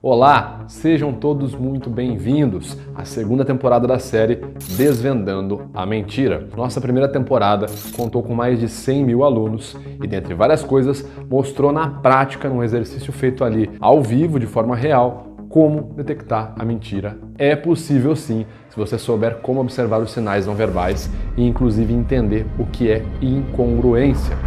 Olá, sejam todos muito bem-vindos à segunda temporada da série Desvendando a Mentira. Nossa primeira temporada contou com mais de 100 mil alunos e, dentre várias coisas, mostrou na prática, num exercício feito ali ao vivo, de forma real, como detectar a mentira. É possível sim, se você souber como observar os sinais não verbais e inclusive entender o que é incongruência.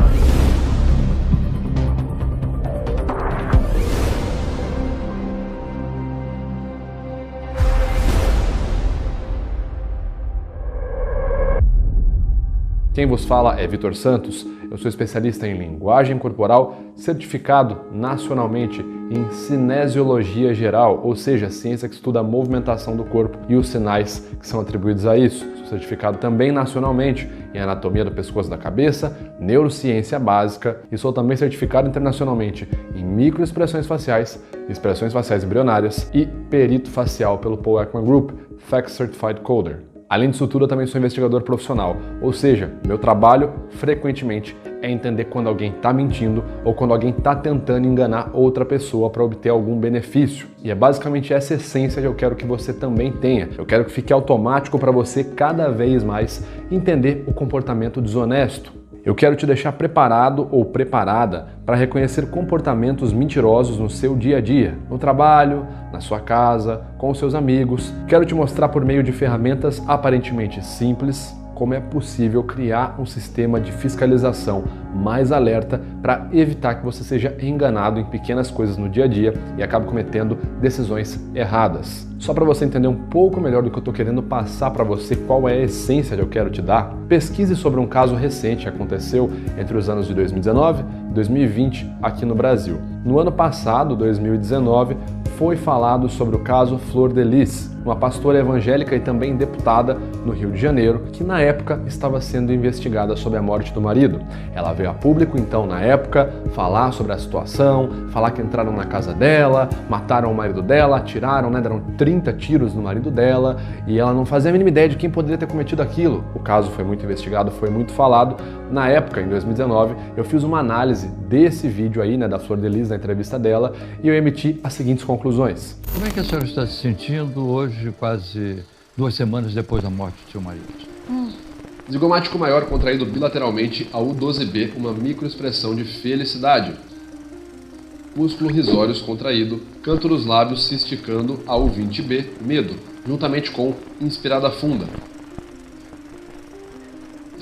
Quem vos fala é Vitor Santos, eu sou especialista em linguagem corporal, certificado nacionalmente em cinesiologia geral, ou seja, ciência que estuda a movimentação do corpo e os sinais que são atribuídos a isso. Sou certificado também nacionalmente em anatomia do pescoço e da cabeça, neurociência básica e sou também certificado internacionalmente em microexpressões faciais, expressões faciais embrionárias e perito facial pelo Paul Ekman Group, Fact Certified Coder. Além disso tudo, eu também sou investigador profissional, ou seja, meu trabalho, frequentemente, é entender quando alguém está mentindo ou quando alguém está tentando enganar outra pessoa para obter algum benefício. E é basicamente essa essência que eu quero que você também tenha. Eu quero que fique automático para você cada vez mais entender o comportamento desonesto. Eu quero te deixar preparado ou preparada para reconhecer comportamentos mentirosos no seu dia a dia, no trabalho, na sua casa, com os seus amigos. Quero te mostrar por meio de ferramentas aparentemente simples como é possível criar um sistema de fiscalização mais alerta para evitar que você seja enganado em pequenas coisas no dia a dia e acabe cometendo decisões erradas. Só para você entender um pouco melhor do que eu estou querendo passar para você, qual é a essência que eu quero te dar, pesquise sobre um caso recente que aconteceu entre os anos de 2019 e 2020 aqui no Brasil. No ano passado, 2019, foi falado sobre o caso Flor de Lis, uma pastora evangélica e também deputada no Rio de Janeiro, que na época estava sendo investigada sobre a morte do marido. Ela veio a público, então, na época, falar sobre a situação, falar que entraram na casa dela, mataram o marido dela, atiraram, deram 30 tiros no marido dela, e ela não fazia a mínima ideia de quem poderia ter cometido aquilo. O caso foi muito investigado, foi muito falado. Na época, em 2019, eu fiz uma análise desse vídeo aí, da Flor de Lis, na entrevista dela, e eu emiti as seguintes conclusões. Como é que a senhora está se sentindo hoje, quase 2 semanas depois da morte do seu marido? Zigomático maior contraído bilateralmente a U12B, uma microexpressão de felicidade. Músculo risórios contraído, canto dos lábios se esticando a U20B, medo, juntamente com inspirada funda.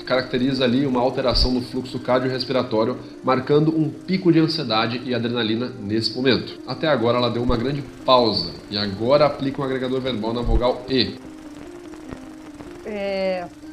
Caracteriza ali uma alteração no fluxo cardiorrespiratório, marcando um pico de ansiedade e adrenalina nesse momento. Até agora ela deu uma grande pausa e agora aplica um agregador verbal na vogal E.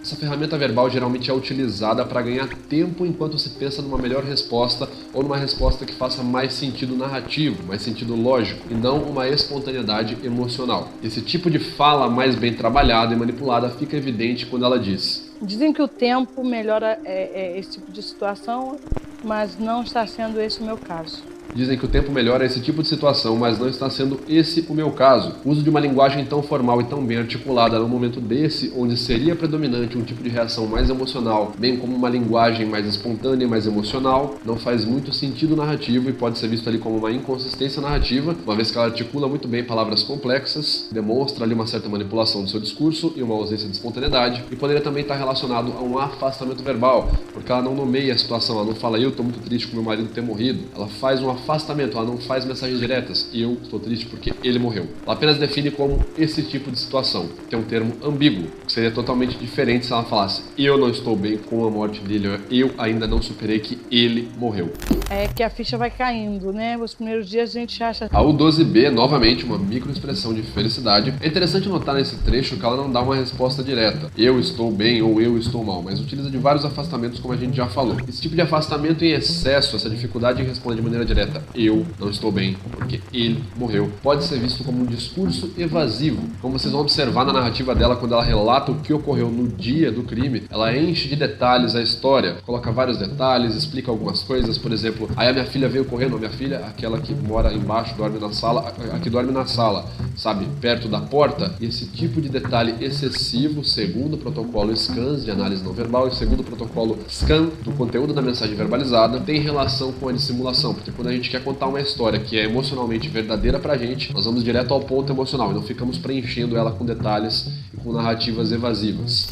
Essa ferramenta verbal geralmente é utilizada para ganhar tempo enquanto se pensa numa melhor resposta ou numa resposta que faça mais sentido narrativo, mais sentido lógico, e não uma espontaneidade emocional. Esse tipo de fala mais bem trabalhada e manipulada fica evidente quando ela diz: dizem que o tempo melhora esse tipo de situação, mas não está sendo esse o meu caso. Dizem que o tempo melhora esse tipo de situação, mas não está sendo esse o meu caso. O uso de uma linguagem tão formal e tão bem articulada num momento desse, onde seria predominante um tipo de reação mais emocional, bem como uma linguagem mais espontânea e mais emocional, não faz muito sentido narrativo e pode ser visto ali como uma inconsistência narrativa, uma vez que ela articula muito bem palavras complexas, demonstra ali uma certa manipulação do seu discurso e uma ausência de espontaneidade, e poderia também estar relacionado a um afastamento verbal, porque ela não nomeia a situação, ela não fala eu estou muito triste com meu marido ter morrido, ela faz um afastamento, ela não faz mensagens diretas, e eu estou triste porque ele morreu. Ela apenas define como esse tipo de situação, que é um termo ambíguo, que seria totalmente diferente se ela falasse eu não estou bem com a morte dele, eu ainda não superei que ele morreu. É que a ficha vai caindo, Os primeiros dias a gente acha... A U12B, novamente, uma microexpressão de felicidade. É interessante notar nesse trecho que ela não dá uma resposta direta, eu estou bem ou eu estou mal, mas utiliza de vários afastamentos, como a gente já falou. Esse tipo de afastamento em excesso, essa dificuldade em responder de maneira direta eu não estou bem porque ele morreu, pode ser visto como um discurso evasivo. Como vocês vão observar na narrativa dela, quando ela relata o que ocorreu no dia do crime, ela enche de detalhes a história, coloca vários detalhes, explica algumas coisas, por exemplo, aí a minha filha veio correndo, a minha filha, aquela que mora embaixo, dorme na sala, a que dorme na sala, sabe, perto da porta. E esse tipo de detalhe excessivo, segundo o protocolo SCANS de análise não verbal e segundo o protocolo SCAN do conteúdo da mensagem verbalizada, tem relação com a dissimulação, porque quando a a gente quer contar uma história que é emocionalmente verdadeira pra gente, nós vamos direto ao ponto emocional e não ficamos preenchendo ela com detalhes e com narrativas evasivas.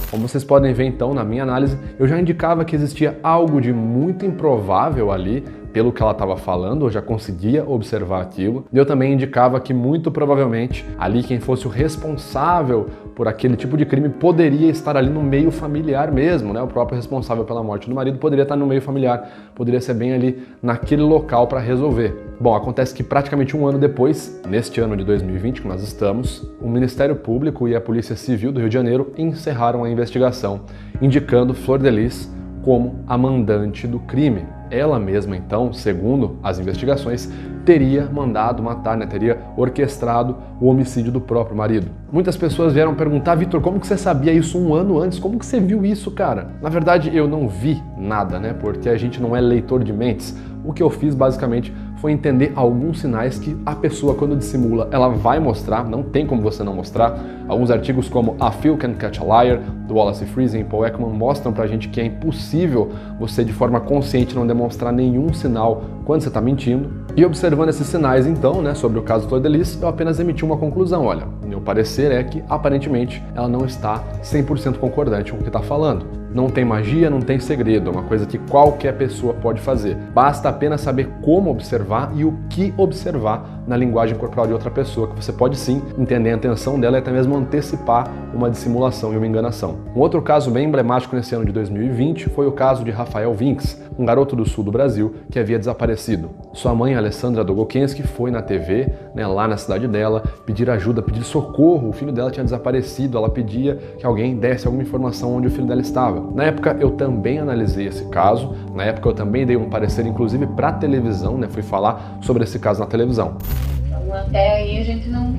Como vocês podem ver então, na minha análise, eu já indicava que existia algo de muito improvável ali, pelo que ela estava falando, eu já conseguia observar aquilo. E eu também indicava que muito provavelmente ali quem fosse o responsável por aquele tipo de crime poderia estar ali no meio familiar mesmo, né? O próprio responsável pela morte do marido poderia estar no meio familiar, poderia ser bem ali naquele local para resolver. Bom, acontece que praticamente um ano depois, neste ano de 2020 que nós estamos, o Ministério Público e a Polícia Civil do Rio de Janeiro encerraram a investigação, indicando Flor de Lis como a mandante do crime. Ela mesma, então, segundo as investigações, teria mandado matar, né? Teria orquestrado o homicídio do próprio marido. Muitas pessoas vieram perguntar: Vitor, como que você sabia isso um ano antes? Como que você viu isso, cara? Na verdade, eu não vi nada, né? Porque a gente não é leitor de mentes. O que eu fiz, basicamente, foi entender alguns sinais que a pessoa, quando dissimula, ela vai mostrar, não tem como você não mostrar. Alguns artigos como A Few Can Catch a Liar, do Wallace Friesen e Paul Ekman, mostram pra gente que é impossível você, de forma consciente, não demonstrar nenhum sinal quando você está mentindo. E observando esses sinais, então, né, sobre o caso Flor de Lis, eu apenas emiti uma conclusão. Olha, meu parecer é que, aparentemente, ela não está 100% concordante com o que está falando. Não tem magia, não tem segredo, é uma coisa que qualquer pessoa pode fazer. Basta apenas saber como observar e o que observar na linguagem corporal de outra pessoa, que você pode sim entender a intenção dela e até mesmo antecipar uma dissimulação e uma enganação. Um outro caso bem emblemático nesse ano de 2020 foi o caso de Rafael Vinks, um garoto do sul do Brasil que havia desaparecido. Sua mãe, Alessandra Dogokensky, foi na TV, né, lá na cidade dela, pedir ajuda, pedir socorro. O filho dela tinha desaparecido, ela pedia que alguém desse alguma informação onde o filho dela estava. Na época eu também analisei esse caso, na época eu também dei um parecer inclusive para a televisão, né, fui falar sobre esse caso na televisão. Então, até aí a gente não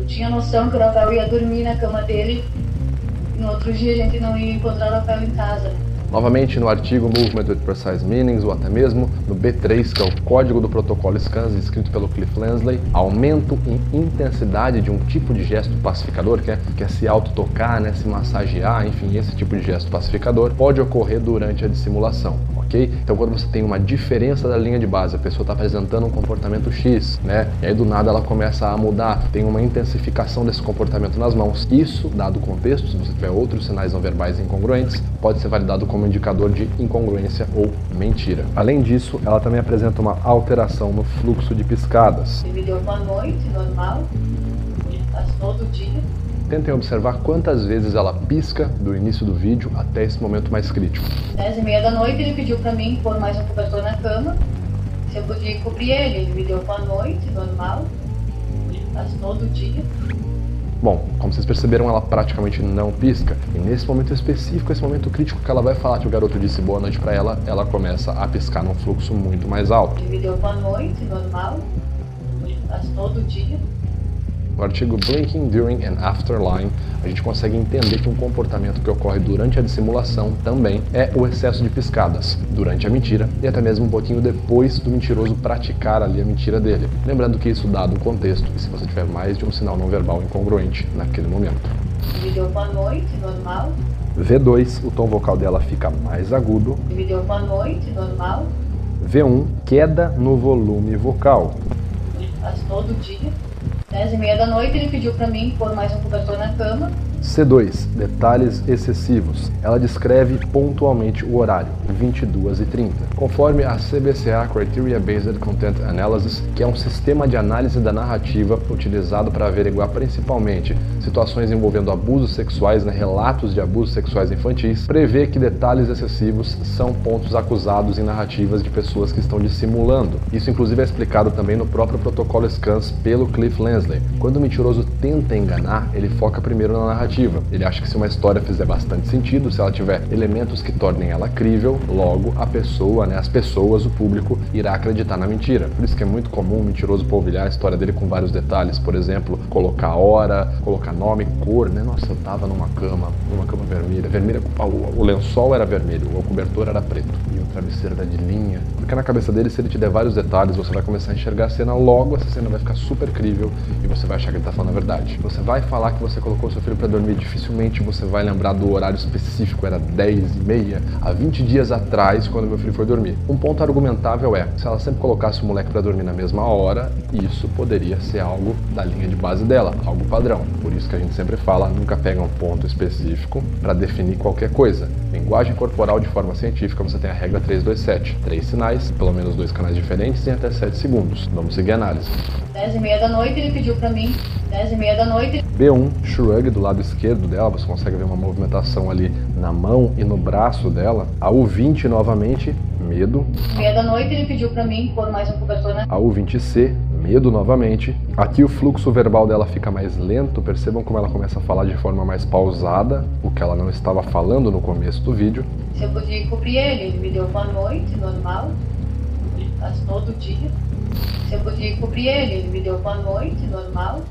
tinha noção que o Rafael ia dormir na cama dele e no outro dia a gente não ia encontrar o Rafael em casa. Novamente no artigo Movement with Precise Meanings, ou até mesmo no B3, que é o código do protocolo SCANS, escrito pelo Cliff Lensley, aumento em intensidade de um tipo de gesto pacificador, que é se auto-tocar, né, se massagear, enfim, esse tipo de gesto pacificador pode ocorrer durante a dissimulação, ok? Então quando você tem uma diferença da linha de base, a pessoa está apresentando um comportamento X, né, e aí do nada ela começa a mudar, tem uma intensificação desse comportamento nas mãos. Isso, dado o contexto, se você tiver outros sinais não verbais incongruentes, pode ser validado como indicador de incongruência ou mentira. Além disso, ela também apresenta uma alteração no fluxo de piscadas. Ele me deu uma noite normal, faz todo dia. Tentem observar quantas vezes ela pisca do início do vídeo até esse momento mais crítico. 10h30 da noite ele pediu para mim pôr mais um cobertor na cama, se eu podia cobrir ele. Ele me deu uma noite normal, faz todo dia. Bom, como vocês perceberam, ela praticamente não pisca. E nesse momento específico, esse momento crítico que ela vai falar que o garoto disse boa noite pra ela, ela começa a piscar num fluxo muito mais alto. Ele me deu uma noite normal, faz todo dia. No artigo Blinking During and After Lying, a gente consegue entender que um comportamento que ocorre durante a dissimulação também é o excesso de piscadas, durante a mentira e até mesmo um pouquinho depois do mentiroso praticar ali a mentira dele. Lembrando que isso dado o contexto e se você tiver mais de um sinal não verbal incongruente naquele momento. Ele me deu uma noite normal. V2, o tom vocal dela fica mais agudo. Ele me deu uma noite normal. V1, queda no volume vocal. Faz todo dia. 10h30 da noite ele pediu para mim pôr mais um cobertor na cama. C2, detalhes excessivos. Ela descreve pontualmente o horário, 22h30. Conforme a CBCA Criteria Based Content Analysis, que é um sistema de análise da narrativa utilizado para averiguar principalmente situações envolvendo abusos sexuais, né, relatos de abusos sexuais infantis, prevê que detalhes excessivos são pontos acusados em narrativas de pessoas que estão dissimulando. Isso inclusive é explicado também no próprio protocolo SCANS pelo Cliff Lensley. Quando o mentiroso tenta enganar, ele foca primeiro na narrativa. Ele acha que se uma história fizer bastante sentido, se ela tiver elementos que tornem ela crível, logo a pessoa, né, as pessoas, o público, irá acreditar na mentira. Por isso que é muito comum o mentiroso polvilhar a história dele com vários detalhes. Por exemplo, colocar hora, colocar nome, cor, né? Nossa, eu tava numa cama vermelha. O lençol era vermelho, o cobertor era preto. E o travesseiro era de linha. Porque na cabeça dele, se ele te der vários detalhes, você vai começar a enxergar a cena, logo essa cena vai ficar super crível e você vai achar que ele tá falando a verdade. Você vai falar que você colocou seu filho para dormir, dificilmente você vai lembrar do horário específico, era 10h30, há 20 dias atrás, quando meu filho foi dormir. Um ponto argumentável é, se ela sempre colocasse o moleque para dormir na mesma hora, isso poderia ser algo da linha de base dela, algo padrão. Por isso que a gente sempre fala, nunca pega um ponto específico para definir qualquer coisa. Linguagem corporal de forma científica, você tem a regra 327. 3 sinais, pelo menos 2 canais diferentes em até 7 segundos. Vamos seguir a análise. 10h30 da noite ele pediu pra mim, 10h30 da noite. B1, shrug do lado esquerdo dela, você consegue ver uma movimentação ali na mão e no braço dela. A U20 novamente, medo. 10h30 da noite ele pediu pra mim pôr mais um cobertor na... A U20C, medo novamente. Aqui o fluxo verbal dela fica mais lento, percebam como ela começa a falar de forma mais pausada, o que ela não estava falando no começo do vídeo. Se eu podia cobrir ele me deu boa noite, normal, faz todo dia. Se eu podia cobrir ele me deu boa noite, normal.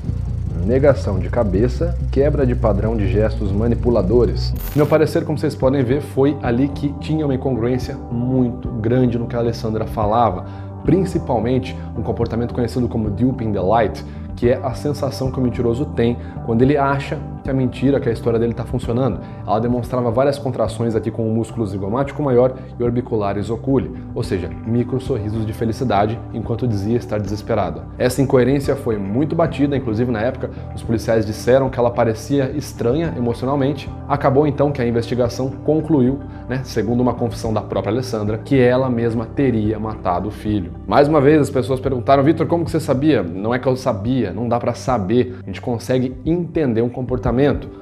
Negação de cabeça, quebra de padrão de gestos manipuladores. Meu parecer, como vocês podem ver, foi ali que tinha uma incongruência muito grande no que a Alessandra falava, principalmente um comportamento conhecido como duping the light, que é a sensação que o mentiroso tem quando ele acha que a mentira, que a história dele está funcionando. Ela demonstrava várias contrações aqui com o músculo zigomático maior e orbicularis oculi, ou seja, micro sorrisos de felicidade, enquanto dizia estar desesperada. Essa incoerência foi muito batida, inclusive na época os policiais disseram que ela parecia estranha emocionalmente. Acabou então que a investigação concluiu, segundo uma confissão da própria Alessandra, que ela mesma teria matado o filho. Mais uma vez as pessoas perguntaram, Vitor, como que você sabia? Não é que eu sabia, não dá para saber. A gente consegue entender um comportamento,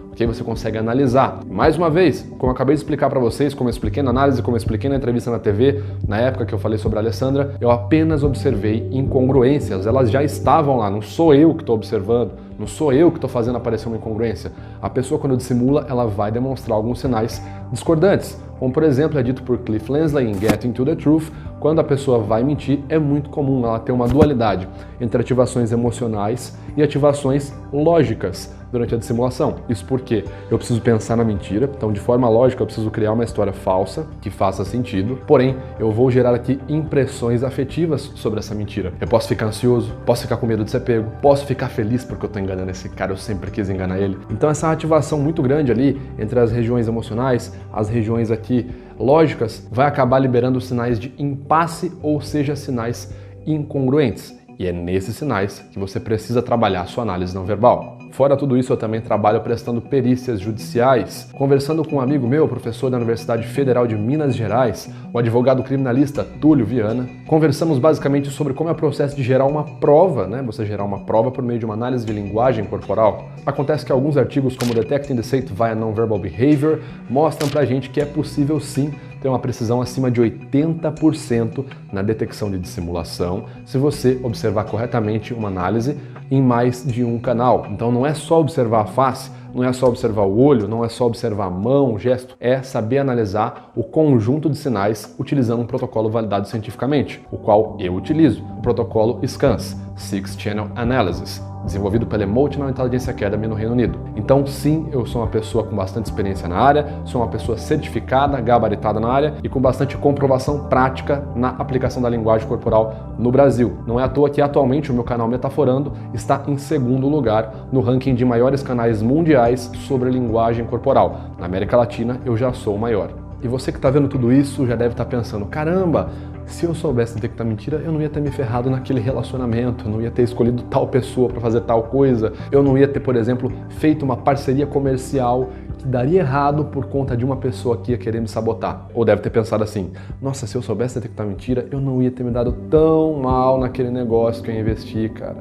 porque você consegue analisar. Mais uma vez, como eu acabei de explicar para vocês, como eu expliquei na análise, como eu expliquei na entrevista na TV, na época que eu falei sobre a Alessandra, eu apenas observei incongruências. Elas já estavam lá, não sou eu que estou observando, não sou eu que estou fazendo aparecer uma incongruência. A pessoa, quando dissimula, ela vai demonstrar alguns sinais discordantes. Como, por exemplo, é dito por Cliff Lensley em Getting to the Truth, quando a pessoa vai mentir, é muito comum ela ter uma dualidade entre ativações emocionais e ativações lógicas durante a dissimulação. Isso porque eu preciso pensar na mentira, então de forma lógica eu preciso criar uma história falsa que faça sentido, porém eu vou gerar aqui impressões afetivas sobre essa mentira. Eu posso ficar ansioso, posso ficar com medo de ser pego, posso ficar feliz porque eu tô enganando esse cara, eu sempre quis enganar ele. Então essa ativação muito grande ali entre as regiões emocionais, as regiões aqui lógicas, vai acabar liberando sinais de impasse, ou seja, sinais incongruentes. E é nesses sinais que você precisa trabalhar a sua análise não verbal. Fora tudo isso, eu também trabalho prestando perícias judiciais. Conversando com um amigo meu, professor da Universidade Federal de Minas Gerais, o advogado criminalista Túlio Viana, conversamos basicamente sobre como é o processo de gerar uma prova, você gerar uma prova por meio de uma análise de linguagem corporal. Acontece que alguns artigos, como Detecting Deceit via Non-Verbal Behavior, mostram pra gente que é possível sim ter uma precisão acima de 80% na detecção de dissimulação, se você observar corretamente uma análise em mais de um canal. Então não é só observar a face, não é só observar o olho, não é só observar a mão, o gesto, é saber analisar o conjunto de sinais utilizando um protocolo validado cientificamente, o qual eu utilizo, o protocolo SCANS, Six Channel Analysis, desenvolvido pela Emotional Intelligence Academy no Reino Unido. Então sim, eu sou uma pessoa com bastante experiência na área, sou uma pessoa certificada, gabaritada na área e com bastante comprovação prática na aplicação da linguagem corporal no Brasil. Não é à toa que atualmente o meu canal Metaforando está em segundo lugar no ranking de maiores canais mundiais sobre linguagem corporal. Na América Latina eu já sou o maior. E você que está vendo tudo isso já deve estar pensando, caramba, se eu soubesse detectar mentira, eu não ia ter me ferrado naquele relacionamento, eu não ia ter escolhido tal pessoa para fazer tal coisa, eu não ia ter, por exemplo, feito uma parceria comercial que daria errado por conta de uma pessoa que ia querer me sabotar. Ou deve ter pensado assim, nossa, se eu soubesse detectar mentira, eu não ia ter me dado tão mal naquele negócio que eu investi, cara.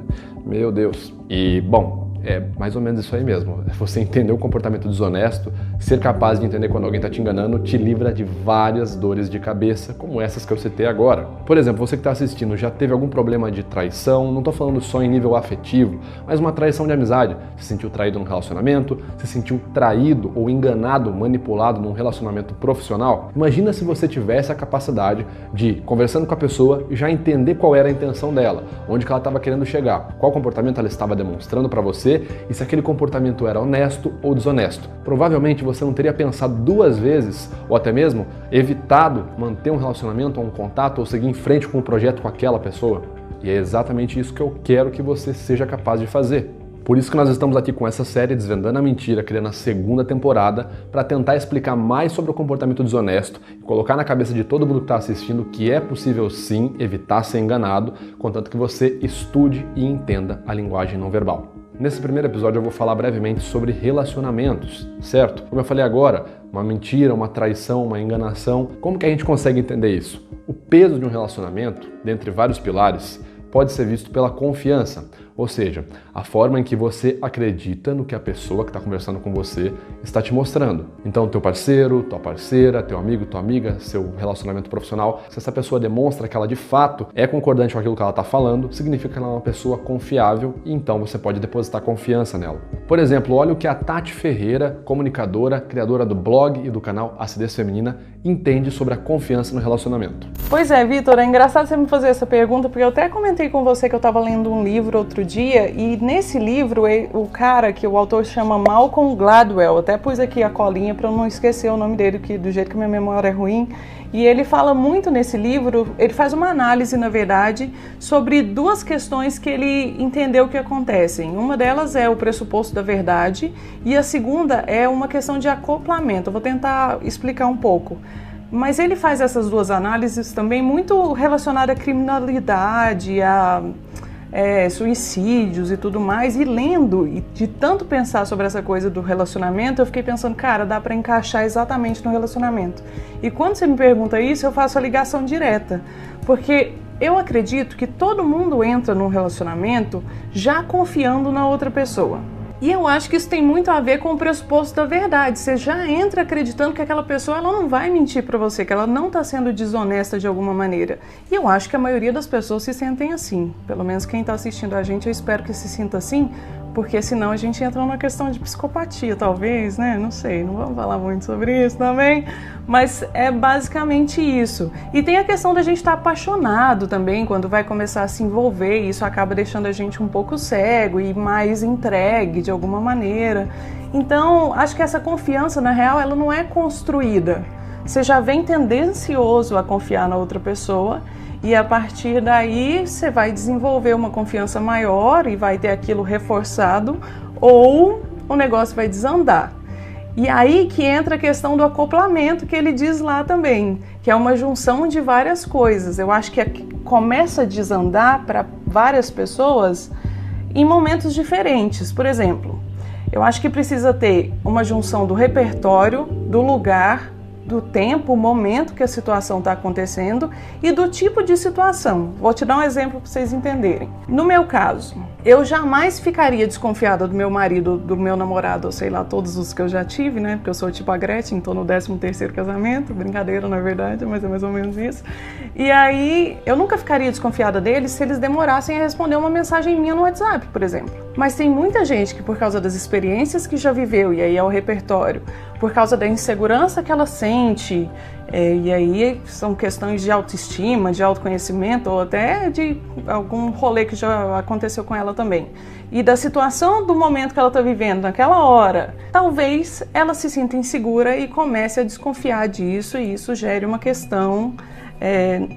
Meu Deus. E, bom, é mais ou menos isso aí mesmo. Você entender o comportamento desonesto, ser capaz de entender quando alguém está te enganando, te livra de várias dores de cabeça, como essas que eu citei agora. Por exemplo, você que está assistindo já teve algum problema de traição, não estou falando só em nível afetivo, mas uma traição de amizade. Se sentiu traído num relacionamento, se sentiu traído ou enganado, manipulado num relacionamento profissional. Imagina se você tivesse a capacidade de, conversando com a pessoa, já entender qual era a intenção dela, onde que ela estava querendo chegar, qual comportamento ela estava demonstrando para você, você e se aquele comportamento era honesto ou desonesto. Provavelmente você não teria pensado 2 vezes, ou até mesmo evitado manter um relacionamento ou um contato ou seguir em frente com um projeto com aquela pessoa. E é exatamente isso que eu quero que você seja capaz de fazer. Por isso que nós estamos aqui com essa série Desvendando a Mentira, criando a 2ª temporada, para tentar explicar mais sobre o comportamento desonesto e colocar na cabeça de todo mundo que está assistindo que é possível sim evitar ser enganado, contanto que você estude e entenda a linguagem não verbal. Nesse primeiro episódio eu vou falar brevemente sobre relacionamentos, certo? Como eu falei agora, uma mentira, uma traição, uma enganação, como que a gente consegue entender isso? O peso de um relacionamento, dentre vários pilares, pode ser visto pela confiança, ou seja, a forma em que você acredita no que a pessoa que está conversando com você está te mostrando. Então, teu parceiro, tua parceira, teu amigo, tua amiga, seu relacionamento profissional, se essa pessoa demonstra que ela de fato é concordante com aquilo que ela está falando, significa que ela é uma pessoa confiável e então você pode depositar confiança nela. Por exemplo, olha o que a Tati Ferreira, comunicadora, criadora do blog e do canal Acidez Feminina, entende sobre a confiança no relacionamento. Pois é, Vitor, é engraçado você me fazer essa pergunta, porque eu até comentei com você que eu estava lendo um livro outro dia, e nesse livro o cara, que o autor chama Malcolm Gladwell, até pus aqui a colinha para eu não esquecer o nome dele, que do jeito que minha memória é ruim, e ele fala muito nesse livro, ele faz uma análise, na verdade, sobre 2 questões que ele entendeu que acontecem. Uma delas é o pressuposto da verdade, e a segunda é uma questão de acoplamento. Eu vou tentar explicar um pouco. Mas ele faz essas 2 análises também muito relacionadas à criminalidade, a suicídios e tudo mais, e lendo, e de tanto pensar sobre essa coisa do relacionamento, eu fiquei pensando, cara, dá para encaixar exatamente no relacionamento. E quando você me pergunta isso, eu faço a ligação direta, porque eu acredito que todo mundo entra num relacionamento já confiando na outra pessoa. E eu acho que isso tem muito a ver com o pressuposto da verdade. Você já entra acreditando que aquela pessoa ela não vai mentir para você, que ela não está sendo desonesta de alguma maneira. E eu acho que a maioria das pessoas se sentem assim. Pelo menos quem está assistindo a gente, eu espero que se sinta assim, porque senão a gente entra numa questão de psicopatia, talvez, né? Não sei, não vamos falar muito sobre isso também, mas é basicamente isso. E tem a questão da gente estar apaixonado também, quando vai começar a se envolver, e isso acaba deixando a gente um pouco cego e mais entregue de alguma maneira. Então, acho que essa confiança, na real, ela não é construída. Você já vem tendencioso a confiar na outra pessoa, e a partir daí você vai desenvolver uma confiança maior e vai ter aquilo reforçado, ou o negócio vai desandar. E aí que entra a questão do acoplamento, que ele diz lá também, que é uma junção de várias coisas. Eu acho que começa a desandar para várias pessoas em momentos diferentes. Por exemplo, eu acho que precisa ter uma junção do repertório, do lugar, do tempo, o momento que a situação está acontecendo e do tipo de situação. Vou te dar um exemplo para vocês entenderem. No meu caso, eu jamais ficaria desconfiada do meu marido, do meu namorado, ou sei lá, todos os que eu já tive, né? Porque eu sou tipo a Gretchen, estou no 13º casamento, brincadeira na verdade, mas é mais ou menos isso. E aí, eu nunca ficaria desconfiada deles se eles demorassem a responder uma mensagem minha no WhatsApp, por exemplo. Mas tem muita gente que, por causa das experiências que já viveu, e aí é o repertório, por causa da insegurança que ela sente, e aí são questões de autoestima, de autoconhecimento, ou até de algum rolê que já aconteceu com ela também, e da situação do momento que ela está vivendo naquela hora, talvez ela se sinta insegura e comece a desconfiar disso, e isso gere uma questão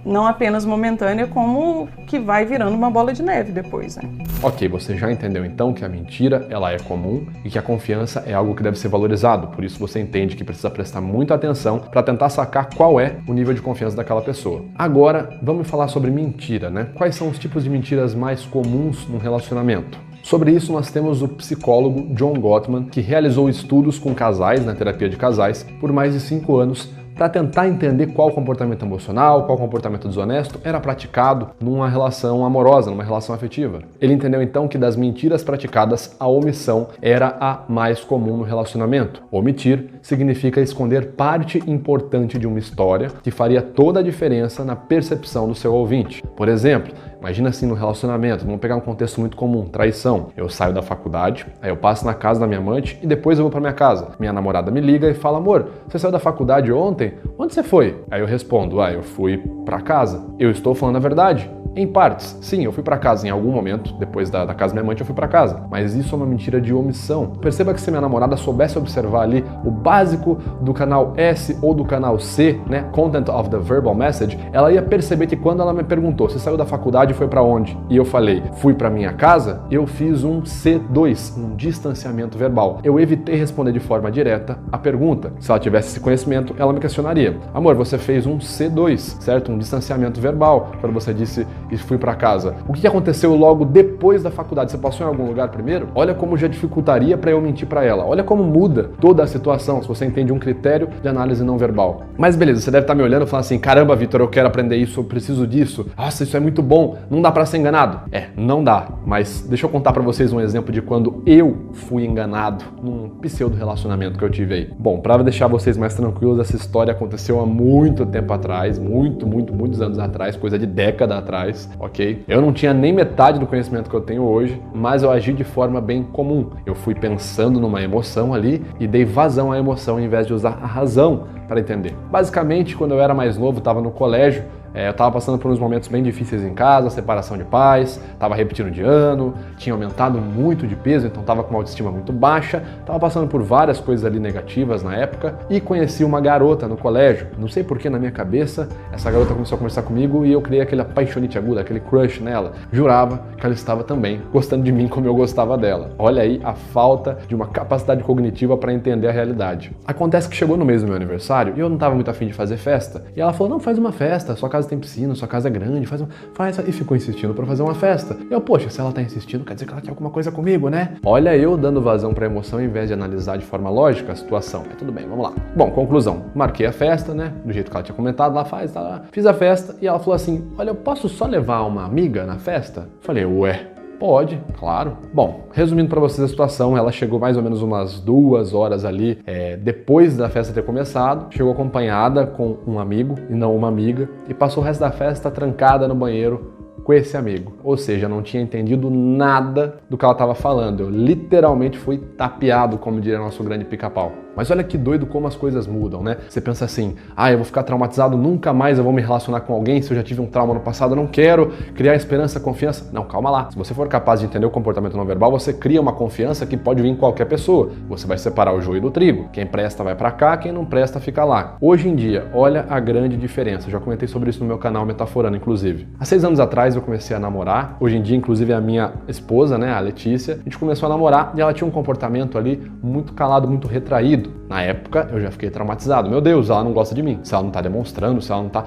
não apenas momentânea, como que vai virando uma bola de neve depois, né? Ok, você já entendeu então que a mentira ela é comum e que a confiança é algo que deve ser valorizado, por isso você entende que precisa prestar muita atenção para tentar sacar qual é o nível de confiança daquela pessoa. Agora, vamos falar sobre mentira, né? Quais são os tipos de mentiras mais comuns num relacionamento? Sobre isso, nós temos o psicólogo John Gottman, que realizou estudos com casais na terapia de casais por mais de 5 anos para tentar entender qual comportamento emocional, qual comportamento desonesto era praticado numa relação amorosa, numa relação afetiva. Ele entendeu então que das mentiras praticadas, a omissão era a mais comum no relacionamento. Omitir significa esconder parte importante de uma história que faria toda a diferença na percepção do seu ouvinte. Por exemplo, imagina assim no relacionamento, vamos pegar um contexto muito comum, traição. Eu saio da faculdade, aí eu passo na casa da minha amante e depois eu vou para minha casa. Minha namorada me liga e fala: amor, você saiu da faculdade ontem? Onde você foi? Aí eu respondo: eu fui para casa. Eu estou falando a verdade. Em partes, sim, eu fui para casa em algum momento, depois da casa da minha mãe eu fui para casa, mas isso é uma mentira de omissão. Perceba que se minha namorada soubesse observar ali o básico do canal S ou do canal C, né, Content of the Verbal Message, ela ia perceber que quando ela me perguntou, você saiu da faculdade e foi para onde? E eu falei, fui para minha casa, eu fiz um C2, um distanciamento verbal. Eu evitei responder de forma direta a pergunta. Se ela tivesse esse conhecimento, ela me questionaria. Amor, você fez um C2, certo? Um distanciamento verbal, quando você disse e fui para casa. O que aconteceu logo depois da faculdade? Você passou em algum lugar primeiro? Olha como já dificultaria para eu mentir para ela. Olha como muda toda a situação se você entende um critério de análise não verbal. Mas beleza, você deve estar me olhando e falando assim, caramba, Vitor, eu quero aprender isso, eu preciso disso. Nossa, isso é muito bom. Não dá para ser enganado? Não dá. Mas deixa eu contar para vocês um exemplo de quando eu fui enganado num pseudo relacionamento que eu tive aí. Bom, para deixar vocês mais tranquilos, essa história aconteceu há muito tempo atrás, muitos anos atrás, coisa de década atrás, ok? Eu não tinha nem metade do conhecimento que eu tenho hoje, mas eu agi de forma bem comum. Eu fui pensando numa emoção ali e dei vazão à emoção ao invés de usar a razão para entender. Basicamente, quando eu era mais novo, estava no colégio, eu estava passando por uns momentos bem difíceis em casa, separação de pais, estava repetindo de ano, tinha aumentado muito de peso, então estava com uma autoestima muito baixa, estava passando por várias coisas ali negativas na época e conheci uma garota no colégio. Não sei porque na minha cabeça essa garota começou a conversar comigo e eu criei aquele apaixonite aguda, aquele crush nela. Jurava que ela estava também gostando de mim como eu gostava dela. Olha aí a falta de uma capacidade cognitiva para entender a realidade. Acontece que chegou no mês do meu aniversário e eu não estava muito afim de fazer festa. E ela falou, não, faz uma festa, sua casa tem piscina, sua casa é grande, faz, e ficou insistindo para fazer uma festa. Eu, poxa, se ela tá insistindo, quer dizer que ela quer alguma coisa comigo, né? Olha eu dando vazão pra emoção ao invés de analisar de forma lógica a situação. Mas tudo bem, vamos lá. Bom, conclusão. Marquei a festa, né? Do jeito que ela tinha comentado, lá faz, tá lá. Fiz a festa e ela falou assim, olha, eu posso só levar uma amiga na festa? Falei, ué. Pode, claro. Bom, resumindo para vocês a situação, ela chegou mais ou menos umas 2 horas ali, depois da festa ter começado, chegou acompanhada com um amigo e não uma amiga, e passou o resto da festa trancada no banheiro com esse amigo. Ou seja, não tinha entendido nada do que ela estava falando. Eu literalmente fui tapeado, como diria nosso grande pica-pau. Mas olha que doido como as coisas mudam, né? Você pensa assim, eu vou ficar traumatizado, nunca mais eu vou me relacionar com alguém, se eu já tive um trauma no passado, eu não quero criar esperança, confiança. Não, calma lá. Se você for capaz de entender o comportamento não verbal, você cria uma confiança que pode vir em qualquer pessoa. Você vai separar o joio do trigo. Quem presta vai pra cá, quem não presta fica lá. Hoje em dia, olha a grande diferença. Eu já comentei sobre isso no meu canal Metaforando, inclusive. Há 6 anos atrás eu comecei a namorar. Hoje em dia, inclusive, é a minha esposa, né, a Letícia. A gente começou a namorar e ela tinha um comportamento ali muito calado, muito retraído. Na época, eu já fiquei traumatizado. Meu Deus, ela não gosta de mim. Se ela não tá demonstrando, se ela não tá...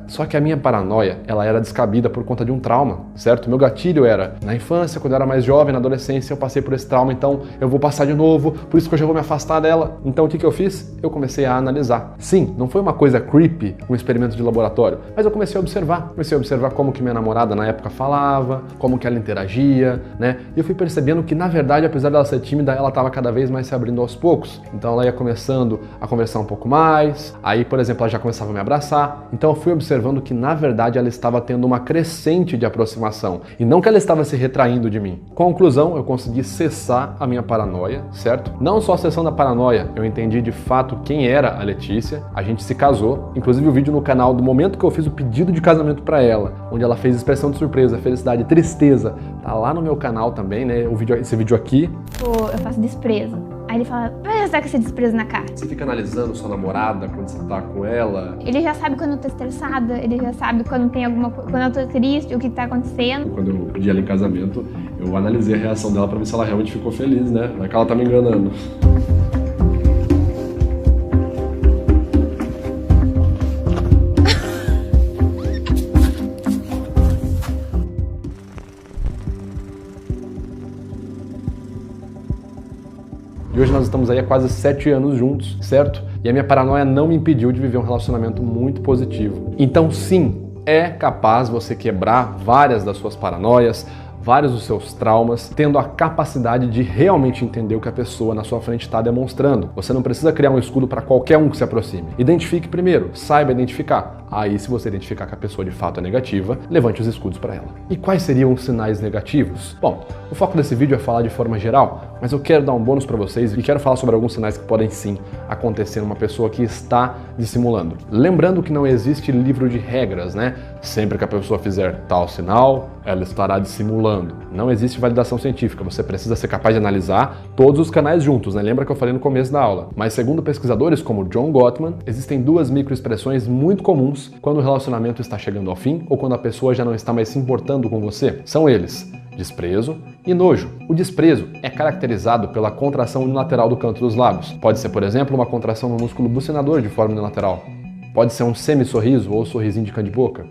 Só que a minha paranoia, ela era descabida por conta de um trauma, certo? Meu gatilho era, na infância, quando eu era mais jovem, na adolescência, eu passei por esse trauma, então eu vou passar de novo, por isso que eu já vou me afastar dela. Então o que eu fiz? Eu comecei a analisar. Sim, não foi uma coisa creepy, um experimento de laboratório, mas eu comecei a observar. Comecei a observar como que minha namorada na época falava, como que ela interagia, né? E eu fui percebendo que, na verdade, apesar dela ser tímida, ela estava cada vez mais se abrindo aos poucos. Então ela ia começando a conversar um pouco mais, aí, por exemplo, ela já começava a me abraçar. Então eu fui observando que, na verdade, ela estava tendo uma crescente de aproximação e não que ela estava se retraindo de mim. Conclusão, eu consegui cessar a minha paranoia, certo? Não só cessando a paranoia, eu entendi de fato quem era a Letícia, a gente se casou, inclusive o vídeo no canal do momento que eu fiz o pedido de casamento para ela, onde ela fez expressão de surpresa, felicidade, tristeza, tá lá no meu canal também, né? Esse vídeo aqui. Eu faço desprezo. Aí ele fala, vai estar com esse desprezo na cara. Você fica analisando sua namorada quando você tá com ela? Ele já sabe quando eu tô estressada, ele já sabe quando tem alguma coisa, quando eu tô triste, o que tá acontecendo. Quando eu pedi ela em casamento, eu analisei a reação dela pra ver se ela realmente ficou feliz, né? Vai que ela tá me enganando. E hoje nós estamos aí há quase 7 anos juntos, certo? E a minha paranoia não me impediu de viver um relacionamento muito positivo. Então sim, é capaz você quebrar várias das suas paranoias, vários dos seus traumas, tendo a capacidade de realmente entender o que a pessoa na sua frente está demonstrando. Você não precisa criar um escudo para qualquer um que se aproxime. Identifique primeiro, saiba identificar. Aí, se você identificar que a pessoa de fato é negativa, levante os escudos para ela. E quais seriam os sinais negativos? Bom, o foco desse vídeo é falar de forma geral Mas eu quero dar um bônus para vocês e quero falar sobre alguns sinais que podem sim acontecer numa pessoa que está dissimulando. Lembrando que não existe livro de regras, né? Sempre que a pessoa fizer tal sinal, ela estará dissimulando. Não existe validação científica, você precisa ser capaz de analisar todos os canais juntos, né? Lembra que eu falei no começo da aula. Mas segundo pesquisadores como John Gottman, existem duas microexpressões muito comuns quando o relacionamento está chegando ao fim ou quando a pessoa já não está mais se importando com você. São eles: desprezo e nojo. O desprezo é caracterizado pela contração unilateral do canto dos lábios. Pode ser, por exemplo, uma contração no músculo bucinador de forma unilateral. Pode ser um semi-sorriso ou sorrisinho de canto de boca.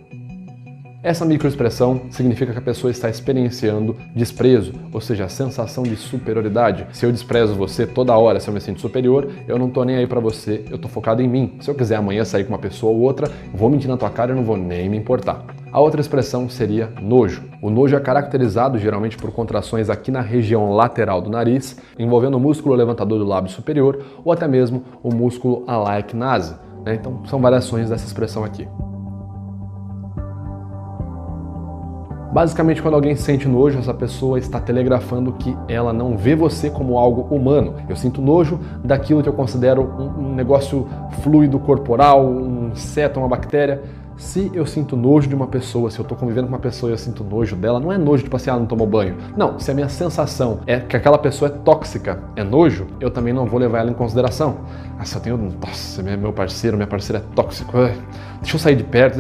Essa microexpressão significa que a pessoa está experienciando desprezo, ou seja, a sensação de superioridade. Se eu desprezo você toda hora, se eu me sinto superior, eu não tô nem aí pra você, eu tô focado em mim. Se eu quiser amanhã sair com uma pessoa ou outra, vou mentir na tua cara e não vou nem me importar. A outra expressão seria nojo. O nojo é caracterizado geralmente por contrações aqui na região lateral do nariz, envolvendo o músculo levantador do lábio superior ou até mesmo o músculo alaecnase, né? Então são variações dessa expressão aqui. Basicamente, quando alguém sente nojo, essa pessoa está telegrafando que ela não vê você como algo humano. Eu sinto nojo daquilo que eu considero um negócio fluido corporal, um inseto, uma bactéria. Se eu sinto nojo de uma pessoa, se eu tô convivendo com uma pessoa e eu sinto nojo dela, não é nojo tipo assim, não tomou banho. Não, se a minha sensação é que aquela pessoa é tóxica, é nojo, eu também não vou levar ela em consideração. Se eu tenho, nossa, meu parceiro, minha parceira é tóxico, deixa eu sair de perto,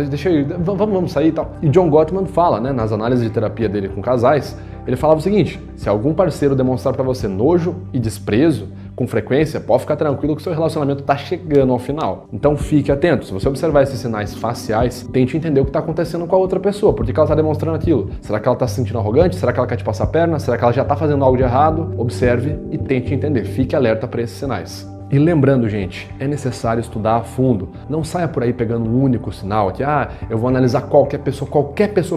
vamos sair e tal. E John Gottman fala, né, nas análises de terapia dele com casais, ele falava o seguinte: se algum parceiro demonstrar pra você nojo e desprezo, com frequência, pode ficar tranquilo que seu relacionamento está chegando ao final. Então fique atento. Se você observar esses sinais faciais, tente entender o que está acontecendo com a outra pessoa. Por que ela está demonstrando aquilo? Será que ela está se sentindo arrogante? Será que ela quer te passar a perna? Será que ela já está fazendo algo de errado? Observe e tente entender. Fique alerta para esses sinais. E lembrando, gente, é necessário estudar a fundo. Não saia por aí pegando um único sinal que, eu vou analisar qualquer pessoa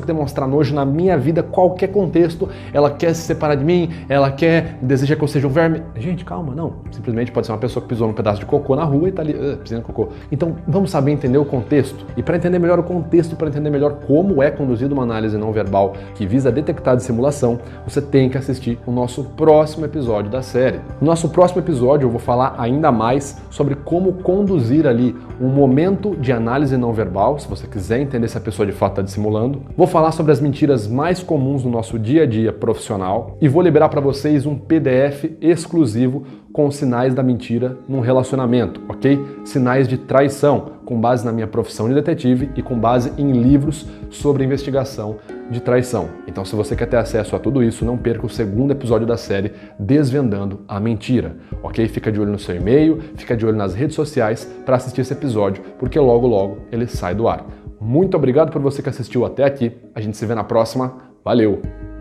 que demonstrar nojo na minha vida, qualquer contexto, ela quer se separar de mim, ela deseja que eu seja um verme. Gente, calma, não. Simplesmente pode ser uma pessoa que pisou num pedaço de cocô na rua e tá ali, pisando cocô. Então, vamos saber entender o contexto. E para entender melhor o contexto, para entender melhor como é conduzida uma análise não verbal que visa detectar dissimulação, você tem que assistir o nosso próximo episódio da série. No nosso próximo episódio, eu vou falar ainda mais sobre como conduzir ali um momento de análise não verbal, se você quiser entender se a pessoa de fato está dissimulando. Vou falar sobre as mentiras mais comuns no nosso dia a dia profissional e vou liberar para vocês um PDF exclusivo com os sinais da mentira num relacionamento, ok? Sinais de traição, com base na minha profissão de detetive e com base em livros sobre investigação de traição. Então, se você quer ter acesso a tudo isso, não perca o segundo episódio da série Desvendando a Mentira, ok? Fica de olho no seu e-mail, fica de olho nas redes sociais para assistir esse episódio, porque logo, logo ele sai do ar. Muito obrigado por você que assistiu até aqui. A gente se vê na próxima. Valeu!